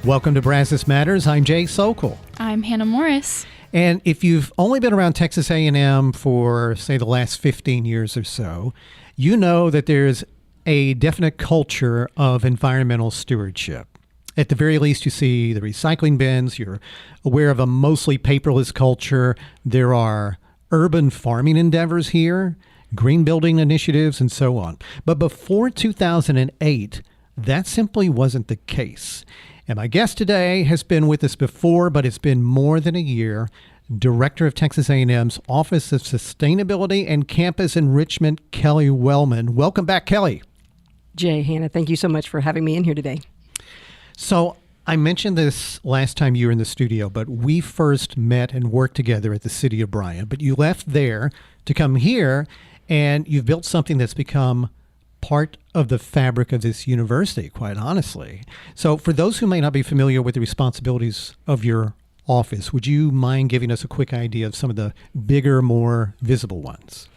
Welcome to Brazos Matters. I'm Jay Sokol. I'm Hannah Morris. And if you've only been around Texas A&M for, say, the last 15 years or so, you know that there's a definite culture of environmental stewardship. At the very least, you see the recycling bins. You're aware of a mostly paperless culture. There are urban farming endeavors here, green building initiatives, and so on. But before 2008, that simply wasn't the case. And my guest today has been with us before, but it's been more than a year, Director of Texas A&M's Office of Sustainability and Campus Enrichment, Kelly Wellman. Welcome back, Kelly. Jay, Hannah, thank you so much for having me in here today. So I mentioned this last time you were in the studio, but we first met and worked together at the City of Bryan. But you left there to come here, and you've built something that's become part of the fabric of this university, quite honestly. So for those who may not be familiar with the responsibilities of your office, would you mind giving us a quick idea of some of the bigger, more visible ones?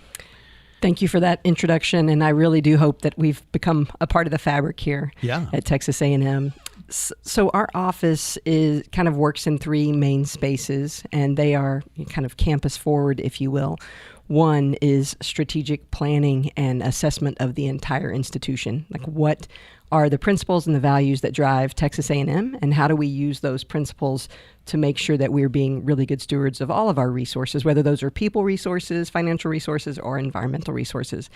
Thank you for that introduction, and I really do hope that we've become a part of the fabric here at Texas A&M. So our office kind of works in three main spaces, and they are kind of campus forward, if you will. One is strategic planning and assessment of the entire institution. Like, what are the principles and the values that drive Texas A&M, and how do we use those principles to make sure that we're being really good stewards of all of our resources, whether those are people resources, financial resources, or environmental resources.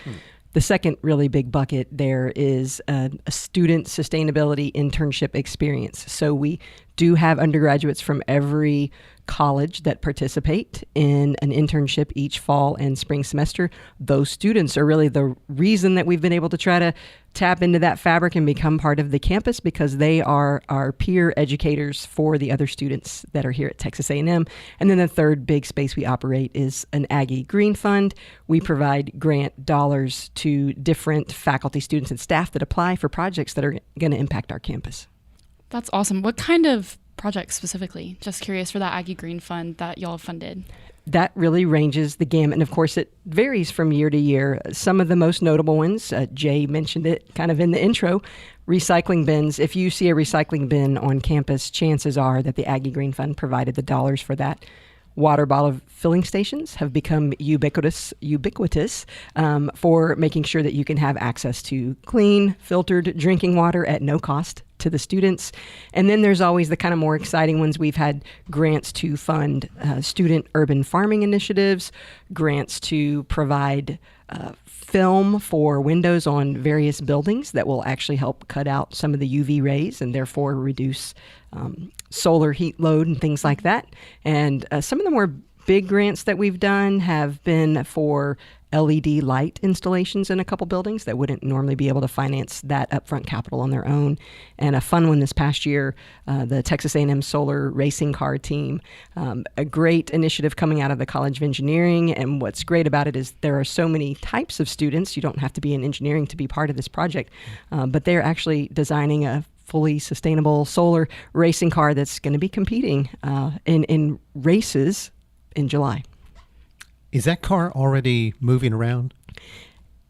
The second really big bucket there is a student sustainability internship experience. So we do have undergraduates from every college that participate in an internship each fall and spring semester. Those students are really the reason that we've been able to try to tap into that fabric and become part of the campus, because they are our peer educators for the other students that are here at Texas A&M. And then the third big space we operate is an Aggie Green Fund. We provide grant dollars to different faculty, students, and staff that apply for projects that are going to impact our campus. That's awesome. What kind of projects specifically? Just curious for that Aggie Green Fund that y'all funded. That really ranges the gamut, and of course it varies from year to year. Some of the most notable ones, Jay mentioned it kind of in the intro, recycling bins. If you see a recycling bin on campus, chances are that the Aggie Green Fund provided the dollars for that. Water bottle filling stations have become ubiquitous for making sure that you can have access to clean, filtered drinking water at no cost to the students. And then there's always the kind of more exciting ones. We've had grants to fund student urban farming initiatives, grants to provide film for windows on various buildings that will actually help cut out some of the UV rays and therefore reduce solar heat load and things like that. And some of the more big grants that we've done have been for LED light installations in a couple buildings that wouldn't normally be able to finance that upfront capital on their own. And a fun one this past year, the Texas A&M Solar Racing Car Team, a great initiative coming out of the College of Engineering. And what's great about it is there are so many types of students. You don't have to be in engineering to be part of this project, but they're actually designing a fully sustainable solar racing car that's going to be competing in races in July. Is that car already moving around?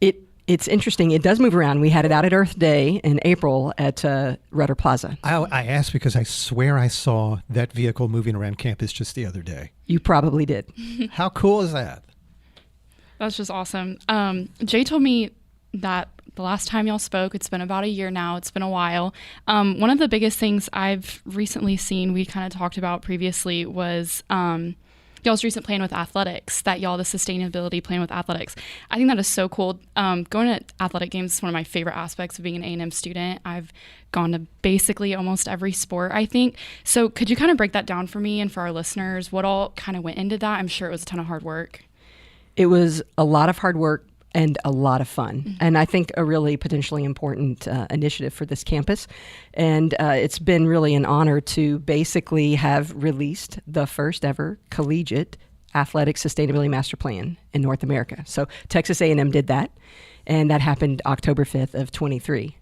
It's interesting. It does move around. We had it out at Earth Day in April at Rudder Plaza. I asked because I swear I saw that vehicle moving around campus just the other day. You probably did. How cool is that? That's just awesome. Jay told me that the last time y'all spoke, it's been about a year now. It's been a while. One of the biggest things I've recently seen, we kind of talked about previously, was y'all's recent plan with athletics, the sustainability plan with athletics. I think that is so cool. Going to athletic games is one of my favorite aspects of being an A&M student. I've gone to basically almost every sport, I think. So could you kind of break that down for me and for our listeners? What all kind of went into that? I'm sure it was a ton of hard work. It was a lot of hard work and a lot of fun. And I think a really potentially important initiative for this campus. And it's been really an honor to basically have released the first ever collegiate athletic sustainability master plan in North America. So Texas A&M did that, and that happened October 5th of 23.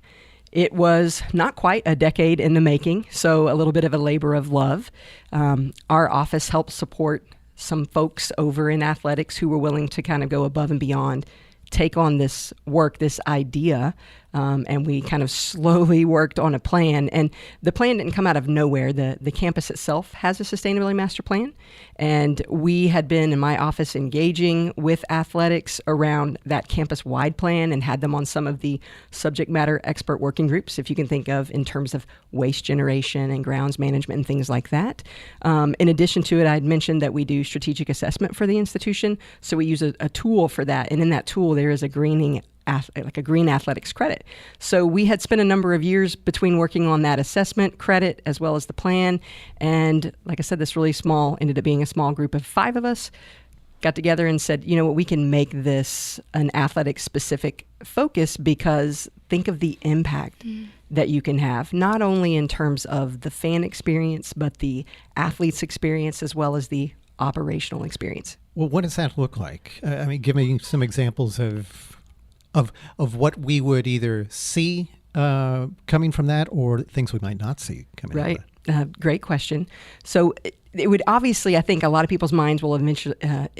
It was not quite a decade in the making, so a little bit of a labor of love. Our office helped support some folks over in athletics who were willing to kind of go above and beyond, take on this work, this idea, and we kind of slowly worked on a plan. And the plan didn't come out of nowhere. The campus itself has a sustainability master plan, and we had been in my office engaging with athletics around that campus-wide plan and had them on some of the subject matter expert working groups, if you can think of in terms of waste generation and grounds management and things like that. In addition to it, I'd mentioned that we do strategic assessment for the institution, so we use a tool for that, and in that tool there is a green athletics credit. So we had spent a number of years between working on that assessment credit as well as the plan. And like I said, this really ended up being a small group of 5 of us, got together and said, you know what, we can make this an athletic specific focus, because think of the impact that you can have, not only in terms of the fan experience, but the athlete's experience as well as the operational experience. Well, what does that look like? I mean, give me some examples of what we would either see coming from that, or things we might not see coming from that. Right. Great question. So it would obviously, I think a lot of people's minds will eventually,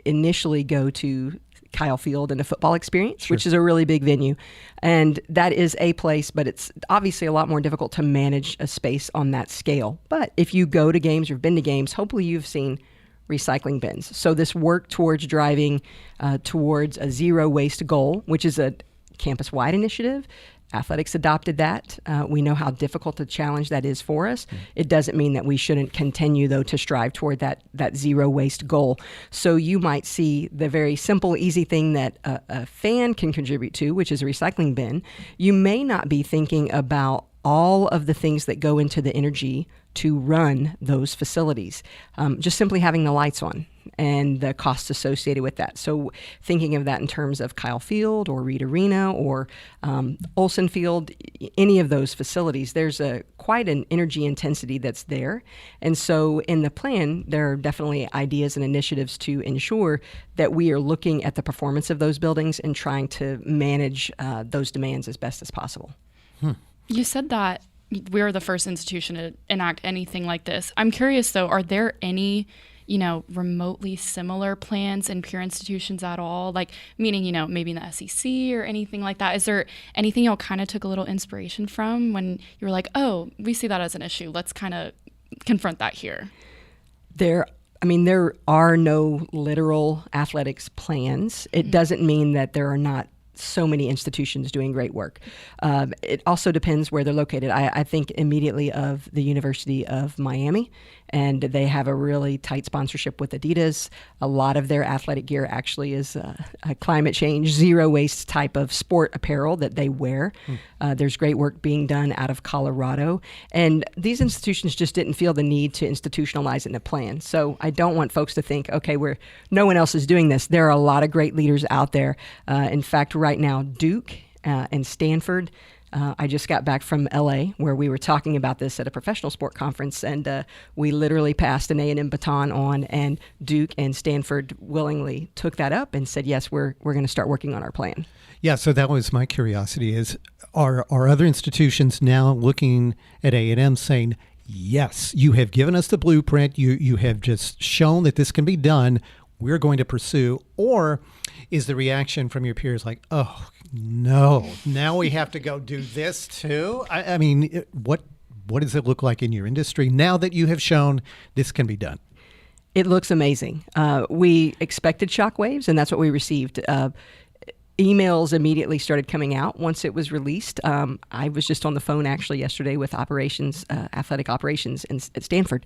initially go to Kyle Field and a football experience, Sure. which is a really big venue. And that is a place, but it's obviously a lot more difficult to manage a space on that scale. But if you go to games or have been to games, hopefully you've seen recycling bins. So this work towards driving towards a zero waste goal, which is a campus-wide initiative. Athletics adopted that. We know how difficult a challenge that is for us. It doesn't mean that we shouldn't continue, though, to strive toward that zero waste goal. So you might see the very simple, easy thing that a fan can contribute to, which is a recycling bin. You may not be thinking about all of the things that go into the energy to run those facilities. Just simply having the lights on and the costs associated with that. So thinking of that in terms of Kyle Field or Reed Arena or Olsen Field, any of those facilities, there's quite an energy intensity that's there. And so in the plan, there are definitely ideas and initiatives to ensure that we are looking at the performance of those buildings and trying to manage those demands as best as possible. You said that we're the first institution to enact anything like this. I'm curious, though, are there any, remotely similar plans in peer institutions at all? Like, meaning, maybe in the SEC or anything like that? Is there anything y'all kind of took a little inspiration from when you were like, oh, we see that as an issue. Let's kind of confront that here? There are no literal athletics plans. It doesn't mean that there are not so many institutions doing great work. It also depends where they're located. I think immediately of the University of Miami, and they have a really tight sponsorship with Adidas. A lot of their athletic gear actually is a climate change, zero waste type of sport apparel that they wear. There's great work being done out of Colorado. And these institutions just didn't feel the need to institutionalize it in a plan. So I don't want folks to think, okay, no one else is doing this. There are a lot of great leaders out there. In fact, right now, Duke and Stanford. I just got back from LA where we were talking about this at a professional sport conference, and we literally passed an A&M baton on, and Duke and Stanford willingly took that up and said, yes, we're going to start working on our plan. Yeah, so that was my curiosity is, are other institutions now looking at A&M saying, yes, you have given us the blueprint, you have just shown that this can be done, we're going to pursue, or is the reaction from your peers like, oh, no, now we have to go do this too? I mean, what does it look like in your industry now that you have shown this can be done? It looks amazing. We expected shockwaves, and that's what we received. Emails immediately started coming out once it was released. I was just on the phone actually yesterday with athletic operations at Stanford,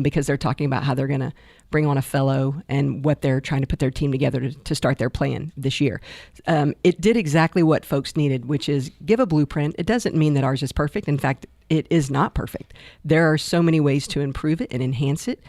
because they're talking about how they're going to bring on a fellow and what they're trying to put their team together to start their plan this year. It did exactly what folks needed, which is give a blueprint. It doesn't mean that ours is perfect. In fact, it is not perfect. There are so many ways to improve it and enhance it,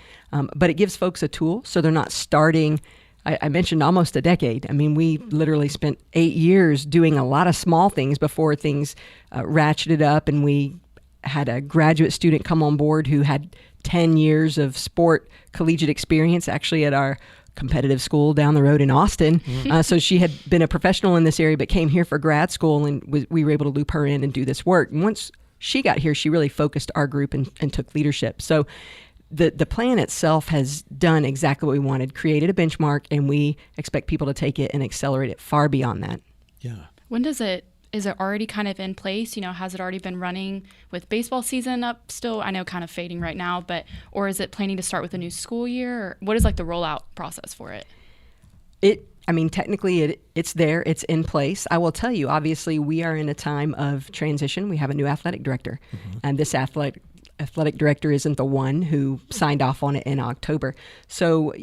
but it gives folks a tool so they're not starting. I mentioned almost a decade. I mean, we literally spent 8 years doing a lot of small things before things ratcheted up, and we had a graduate student come on board who had 10 years of sport collegiate experience actually at our competitive school down the road in Austin. So she had been a professional in this area but came here for grad school, and we were able to loop her in and do this work. And once she got here, she really focused our group and took leadership. So the plan itself has done exactly what we wanted, created a benchmark, and we expect people to take it and accelerate it far beyond that. Yeah. When does it is it already kind of in place? Has it already been running with baseball season up still? I know kind of fading right now, or is it planning to start with a new school year? Or what is like the rollout process for it? Technically it's there, it's in place. I will tell you, obviously we are in a time of transition. We have a new athletic director, and this athletic director isn't the one who signed off on it in October. So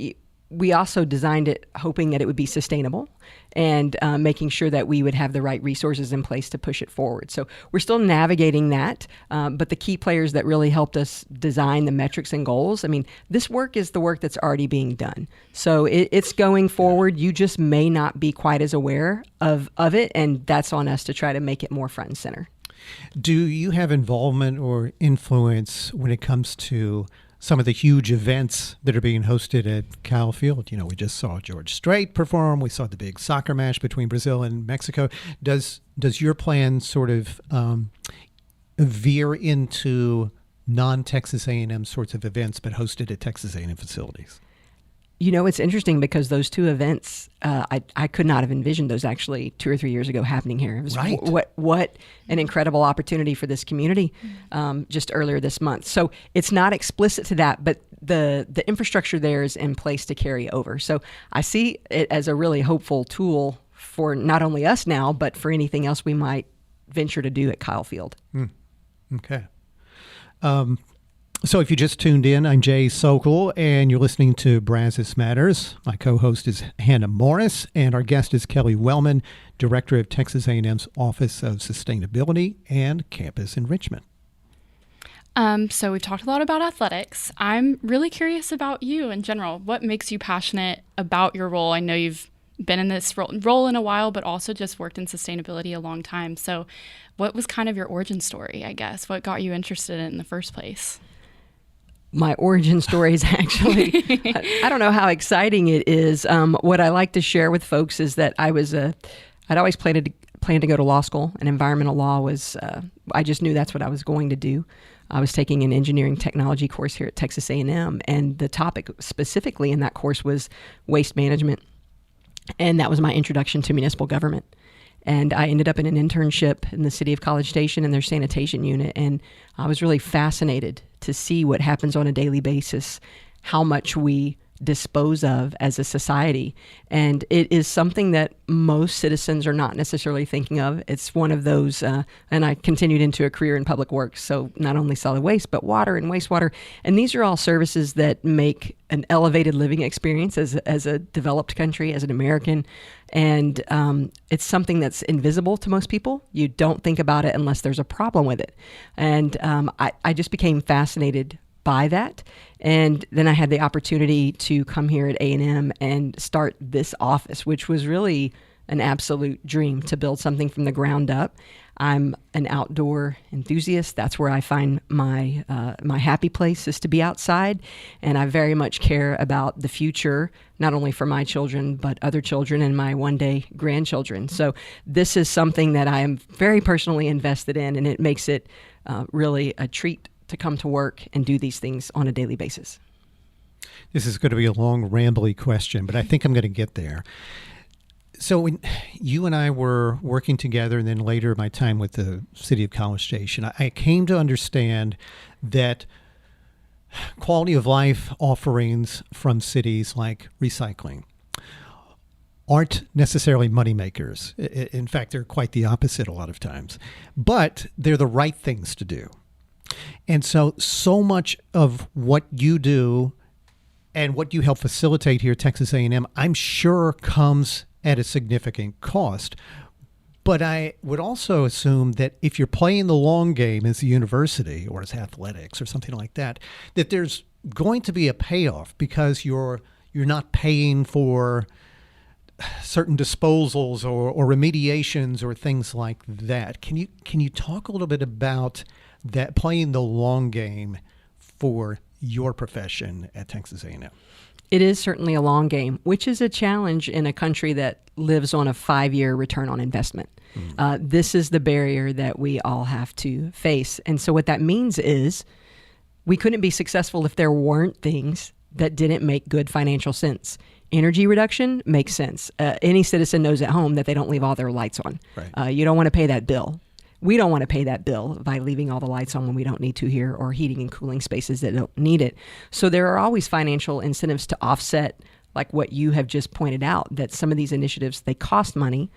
we also designed it hoping that it would be sustainable and making sure that we would have the right resources in place to push it forward. So we're still navigating that, but the key players that really helped us design the metrics and goals, this work is the work that's already being done. So it's going forward. You just may not be quite as aware of it, and that's on us to try to make it more front and center. Do you have involvement or influence when it comes to some of the huge events that are being hosted at Kyle Field? We just saw George Strait perform. We saw the big soccer match between Brazil and Mexico. Does your plan sort of veer into non-Texas A&M sorts of events, but hosted at Texas A&M facilities? It's interesting because those two events, I could not have envisioned those actually 2 or 3 years ago happening here. It was right. What an incredible opportunity for this community just earlier this month. So it's not explicit to that, but the infrastructure there is in place to carry over. So I see it as a really hopeful tool for not only us now, but for anything else we might venture to do at Kyle Field. Okay. So if you just tuned in, I'm Jay Sokol, and you're listening to Brazos Matters. My co-host is Hannah Morris, and our guest is Kelly Wellman, Director of Texas A&M's Office of Sustainability and Campus Enrichment. So we've talked a lot about athletics. I'm really curious about you in general. What makes you passionate about your role? I know you've been in this role in a while, but also just worked in sustainability a long time. So what was kind of your origin story, I guess? What got you interested in the first place? My origin story is actually, I don't know how exciting it is. What I like to share with folks is that I'd always planned to go to law school, and environmental law was, I just knew that's what I was going to do. I was taking an engineering technology course here at Texas A&M, and the topic specifically in that course was waste management. And that was my introduction to municipal government. And I ended up in an internship in the city of College Station in their sanitation unit. And I was really fascinated to see what happens on a daily basis, how much we dispose of as a society. And it is something that most citizens are not necessarily thinking of. It's one of those, and I continued into a career in public works. So not only solid waste, but water and wastewater. And these are all services that make an elevated living experience as a developed country, as an American. And it's something that's invisible to most people. You don't think about it unless there's a problem with it. And I just became fascinated by that. And then I had the opportunity to come here at A&M and start this office, which was really an absolute dream to build something from the ground up. I'm an outdoor enthusiast. That's where I find my happy place, is to be outside. And I very much care about the future, not only for my children, but other children and my one day grandchildren. So this is something that I am very personally invested in, and it makes it really a treat to come to work and do these things on a daily basis. This is going to be a long, rambly question, but I think I'm going to get there. So when you and I were working together, and then later my time with the city of College Station, I came to understand that quality of life offerings from cities like recycling aren't necessarily moneymakers. In fact, they're quite the opposite a lot of times. But they're the right things to do. And so much of what you do and what you help facilitate here at Texas A&M, I'm sure comes at a significant cost. But I would also assume that if you're playing the long game as a university or as athletics or something like that, that there's going to be a payoff, because you're not paying for certain disposals or remediations or things like that. Can you talk a little bit about that, playing the long game for your profession at Texas A&M? It is certainly a long game, which is a challenge in a country that lives on a 5-year return on investment. This is the barrier that we all have to face. And so what that means is we couldn't be successful if there weren't things that didn't make good financial sense. Energy reduction makes sense. Any citizen knows at home that they don't leave all their lights on. Right. You don't want to pay that bill. We don't want to pay that bill by leaving all the lights on when we don't need to here, or heating and cooling spaces that don't need it. So there are always financial incentives to offset, like what you have just pointed out, that some of these initiatives, they cost money.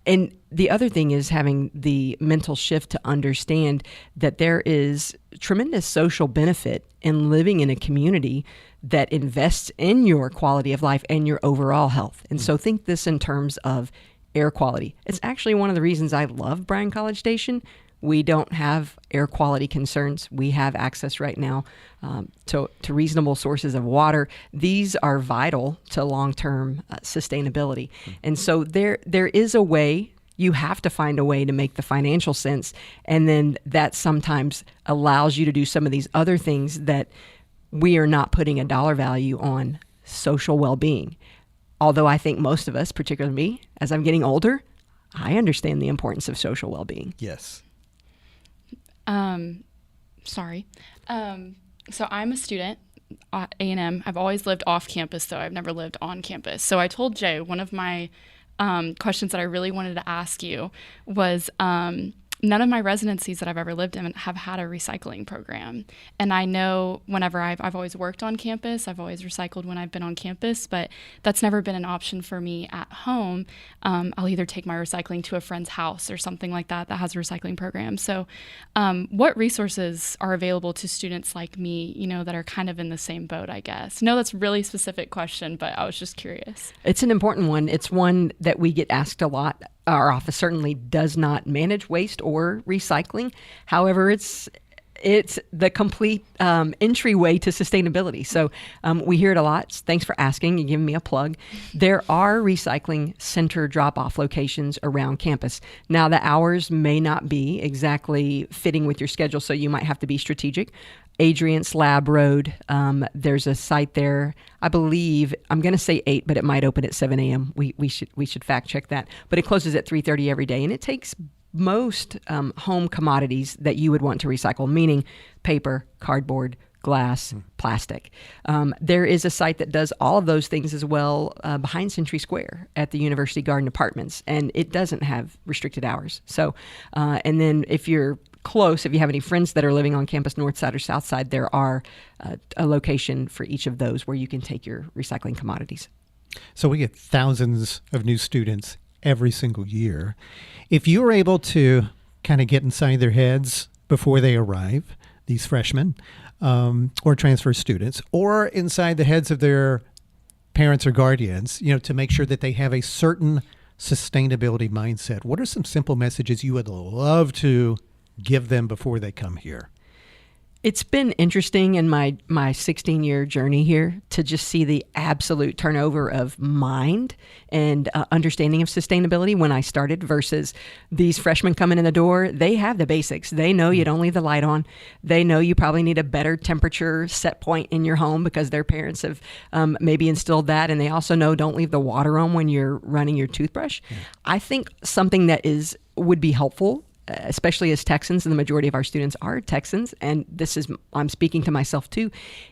And the other thing is having the mental shift to understand that there is tremendous social benefit in living in a community that invests in your quality of life and your overall health. And so think this in terms of air quality. It's actually one of the reasons I love Bryan College Station. We don't have air quality concerns. We have access right now to reasonable sources of water. These are vital to long-term sustainability. And so there is a way. You have to find a way to make the financial sense. And then that sometimes allows you to do some of these other things that we are not putting a dollar value on: social well-being. Although I think most of us, particularly me, as I'm getting older, I understand the importance of social well-being. Yes. Sorry. So I'm a student at A&M. I've always lived off campus, though. I've never lived on campus. So I told Jay, one of my questions that I really wanted to ask you was, none of my residencies that I've ever lived in have had a recycling program. And I know whenever I've always worked on campus, I've always recycled when I've been on campus, but that's never been an option for me at home. I'll either take my recycling to a friend's house or something like that has a recycling program. So what resources are available to students like me, that are kind of in the same boat, I guess? No, that's a really specific question, but I was just curious. It's an important one. It's one that we get asked a lot. Our office certainly does not manage waste or recycling. However, it's the complete entryway to sustainability. So we hear it a lot. Thanks for asking and giving me a plug. There are recycling center drop-off locations around campus. Now, the hours may not be exactly fitting with your schedule, so you might have to be strategic. Adrian's Lab Road, there's a site there. I believe, I'm going to say 8, but it might open at 7 a.m. We should fact check that. But it closes at 3:30 every day, and it takes most home commodities that you would want to recycle, meaning paper, cardboard, glass, plastic. There is a site that does all of those things as well behind Century Square at the University Garden Apartments, and it doesn't have restricted hours. So, and then if you're close, if you have any friends that are living on campus, north side or south side, there are a location for each of those where you can take your recycling commodities. So we get thousands of new students every single year. If you were able to kind of get inside their heads before they arrive, these freshmen or transfer students, or inside the heads of their parents or guardians, to make sure that they have a certain sustainability mindset, what are some simple messages you would love to give them before they come here? It's been interesting in my 16-year journey here to just see the absolute turnover of mind and understanding of sustainability when I started versus these freshmen coming in the door. They have the basics. They know you don't leave the light on. They know you probably need a better temperature set point in your home because their parents have maybe instilled that. And they also know don't leave the water on when you're running your toothbrush. I think something that would be helpful, especially as Texans, and the majority of our students are Texans, and I'm speaking to myself too,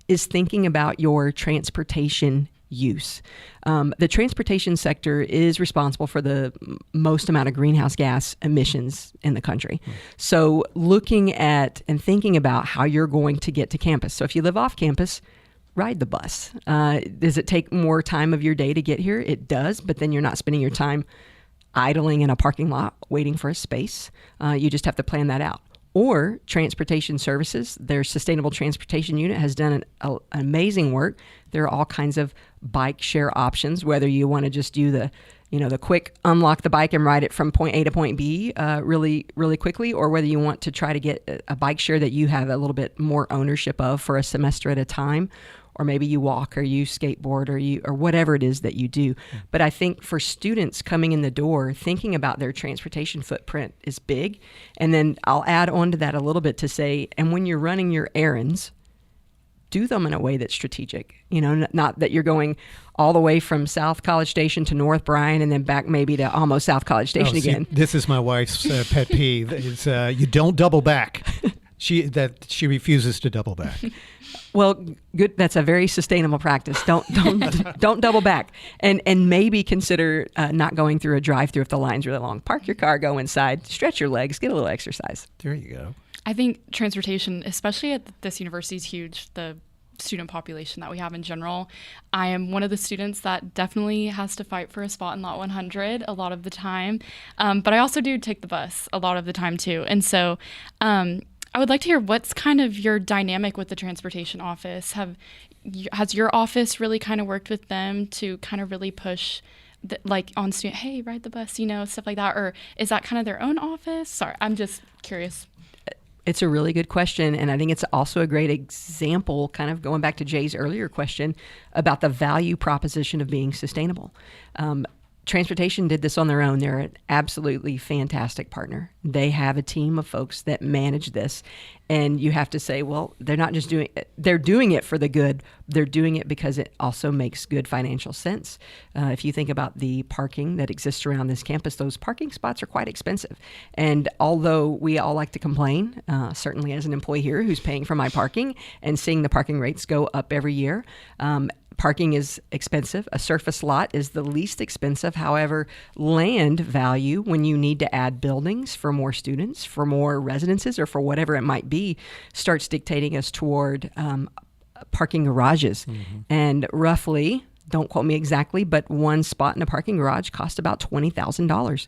is thinking about your transportation use. The transportation sector is responsible for the most amount of greenhouse gas emissions in the country. So looking at and thinking about how you're going to get to campus. So if you live off campus, ride the bus. Does it take more time of your day to get here? It does, but then you're not spending your time idling in a parking lot waiting for a space. You just have to plan that out. Or transportation services, their sustainable transportation unit has done an amazing work. There are all kinds of bike share options, whether you want to just do the quick unlock the bike and ride it from point A to point B really, really quickly, or whether you want to try to get a bike share that you have a little bit more ownership of for a semester at a time. Or maybe you walk or you skateboard or whatever it is that you do. But I think for students coming in the door, thinking about their transportation footprint is big. And then I'll add on to that a little bit to say, and when you're running your errands, do them in a way that's strategic. Not that you're going all the way from South College Station to North Bryan and then back maybe to almost South College Station again. This is my wife's pet peeve. Is you don't double back. She refuses to double back. Well, good. That's a very sustainable practice. Don't double back, and maybe consider not going through a drive-through if the line's really long. Park your car, go inside, stretch your legs, get a little exercise. There you go. I think transportation, especially at this university, is huge. The student population that we have in general. I am one of the students that definitely has to fight for a spot in Lot 100 a lot of the time, but I also do take the bus a lot of the time too, and so. I would like to hear what's kind of your dynamic with the transportation office. Has your office really kind of worked with them to kind of really push, like on student, hey, ride the bus, stuff like that? Or is that kind of their own office? Sorry, I'm just curious. It's a really good question, and I think it's also a great example, kind of going back to Jay's earlier question about the value proposition of being sustainable. Transportation did this on their own. They're an absolutely fantastic partner. They have a team of folks that manage this. And you have to say, well, they're not just doing it, they're doing it for the good. They're doing it because it also makes good financial sense. If you think about the parking that exists around this campus, those parking spots are quite expensive. And although we all like to complain, certainly as an employee here who's paying for my parking and seeing the parking rates go up every year, parking is expensive. A surface lot is the least expensive. However, land value, when you need to add buildings for more students, for more residences, or for whatever it might be, starts dictating us toward parking garages. Mm-hmm. And roughly, don't quote me exactly, but one spot in a parking garage costs about $20,000.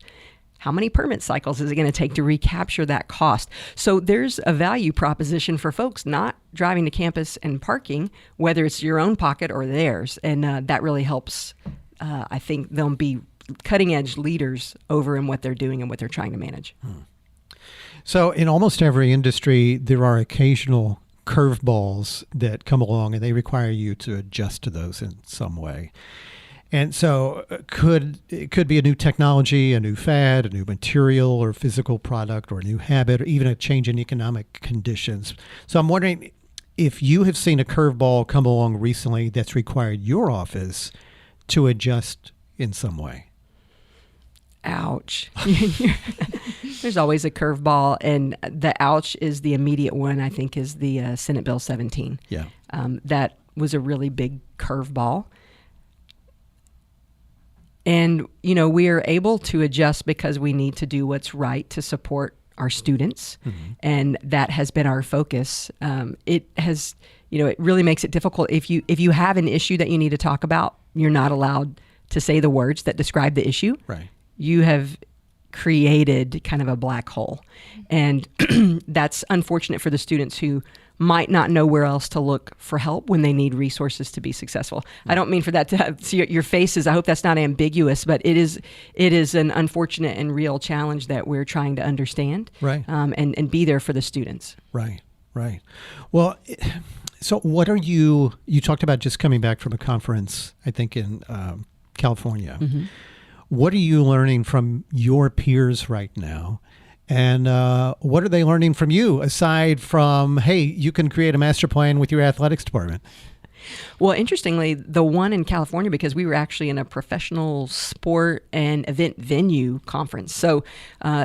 How many permit cycles is it going to take to recapture that cost? So there's a value proposition for folks not driving to campus and parking, whether it's your own pocket or theirs. And that really helps, I think, them be cutting edge leaders over in what they're doing and what they're trying to manage. So in almost every industry, there are occasional curveballs that come along and they require you to adjust to those in some way. And so it could be a new technology, a new fad, a new material or physical product or a new habit or even a change in economic conditions. So I'm wondering if you have seen a curveball come along recently that's required your office to adjust in some way. Ouch. There's always a curveball, and the ouch is the immediate one, I think, is the Senate Bill 17. Yeah. That was a really big curveball. And, we are able to adjust because we need to do what's right to support our students. Mm-hmm. And that has been our focus. It has, it really makes it difficult. If you have an issue that you need to talk about, you're not allowed to say the words that describe the issue. Right. You have created kind of a black hole. And that's unfortunate for the students who might not know where else to look for help when they need resources to be successful. Right. I don't mean for that to have, see your faces. I hope that's not ambiguous, but it is an unfortunate and real challenge that we're trying to understand, right. And be there for the students. Right. Well, so what are you talked about just coming back from a conference, I think in California. Mm-hmm. What are you learning from your peers right now? And what are they learning from you aside from, hey, you can create a master plan with your athletics department? Well, interestingly, the one in California, because we were actually in a professional sport and event venue conference. So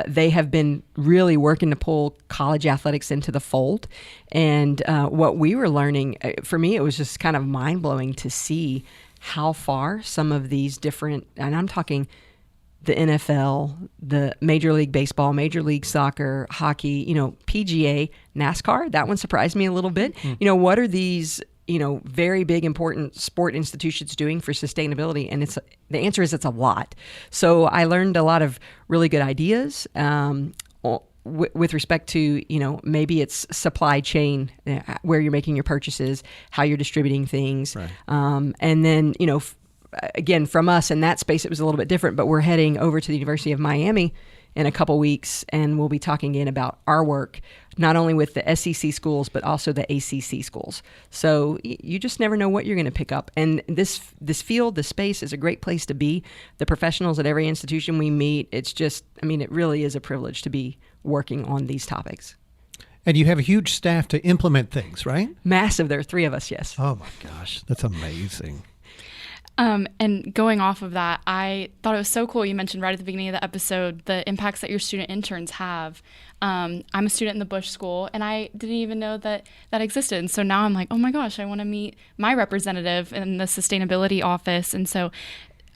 they have been really working to pull college athletics into the fold. And what we were learning, for me, it was just kind of mind-blowing to see how far some of these different, and I'm talking the NFL, the Major League Baseball, Major League Soccer, hockey, PGA, NASCAR, that one surprised me a little bit. Mm. What are these, very big, important sport institutions doing for sustainability? And the answer is it's a lot. So I learned a lot of really good ideas with respect to, maybe it's supply chain, where you're making your purchases, how you're distributing things. Right. And then, again, from us in that space, it was a little bit different, but we're heading over to the University of Miami in a couple weeks, and we'll be talking again about our work, not only with the SEC schools, but also the ACC schools. So you just never know what you're going to pick up. And this field, this space is a great place to be. The professionals at every institution we meet, it's just, it really is a privilege to be working on these topics. And you have a huge staff to implement things, right? Massive. There are 3 of us, yes. Oh my gosh, that's amazing. And going off of that, I thought it was so cool. You mentioned right at the beginning of the episode the impacts that your student interns have. I'm a student in the Bush School, and I didn't even know that existed. And so now I'm like, oh my gosh, I want to meet my representative in the sustainability office. And so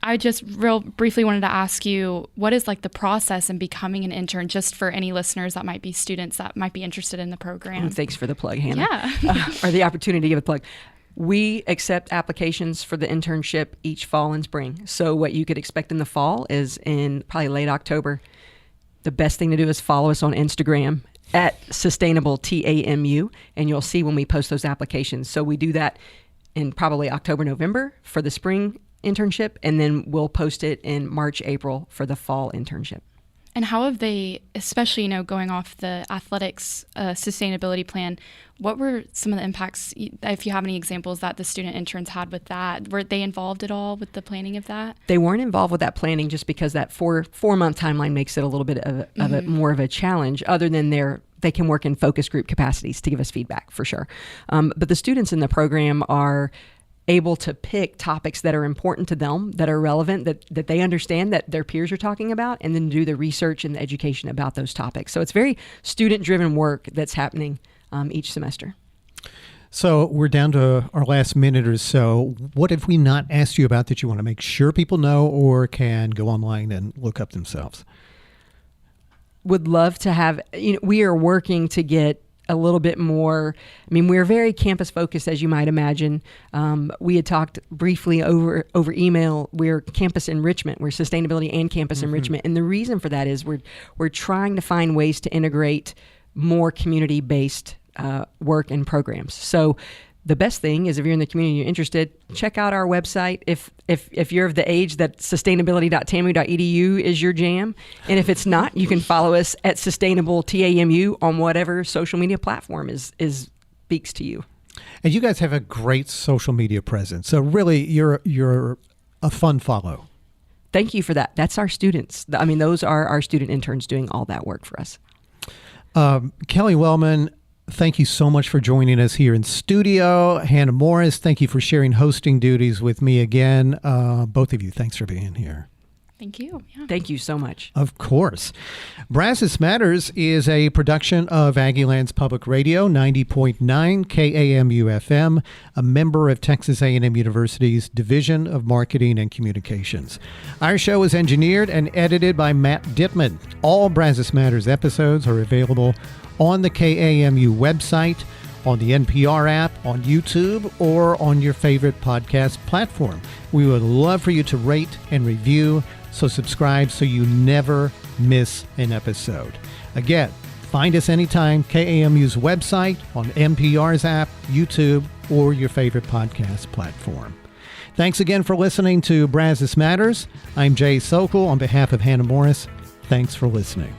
I just real briefly wanted to ask you, what is like the process in becoming an intern, just for any listeners that might be students that might be interested in the program? Oh, thanks for the plug, Hannah. Yeah. Or the opportunity to give a plug. We accept applications for the internship each fall and spring. So what you could expect in the fall is in probably late October. The best thing to do is follow us on Instagram at Sustainable TAMU, and you'll see when we post those applications. So we do that in probably October, November for the spring internship, and then we'll post it in March, April for the fall internship. And how have they, especially, going off the athletics sustainability plan, what were some of the impacts, if you have any examples that the student interns had with that? Were they involved at all with the planning of that? They weren't involved with that planning just because that four-month timeline makes it a little bit of a more of a challenge, other than they can work in focus group capacities to give us feedback for sure. But the students in the program are able to pick topics that are important to them, that are relevant, that they understand, that their peers are talking about, and then do the research and the education about those topics. So it's very student-driven work that's happening each semester. So we're down to our last minute or so. What have we not asked you about that you want to make sure people know or can go online and look up themselves? Would love to have, we are working to get a little bit more. I mean, we're very campus focused, as you might imagine. We had talked briefly over email. We're campus enrichment. We're sustainability and campus enrichment. And the reason for that is we're trying to find ways to integrate more community-based work and programs. So the best thing is, if you're in the community, you're interested, check out our website. If you're of the age that sustainability.tamu.edu is your jam, and if it's not, you can follow us at Sustainable TAMU on whatever social media platform speaks to you. And you guys have a great social media presence. So really, you're a fun follow. Thank you for that. That's our students. I mean, those are our student interns doing all that work for us. Kelly Wellman, thank you so much for joining us here in studio. Hannah Morris, thank you for sharing hosting duties with me again. Both of you, thanks for being here. Thank you. Yeah. Thank you so much. Of course. Brazos Matters is a production of Aggieland's Public Radio, 90.9 KAMU-FM, a member of Texas A&M University's Division of Marketing and Communications. Our show is engineered and edited by Matt Dittman. All Brazos Matters episodes are available on the KAMU website, on the NPR app, on YouTube, or on your favorite podcast platform. We would love for you to rate and review, so subscribe so you never miss an episode. Again, find us anytime, KAMU's website, on NPR's app, YouTube, or your favorite podcast platform. Thanks again for listening to Brazos Matters. I'm Jay Sokol on behalf of Hannah Morris. Thanks for listening.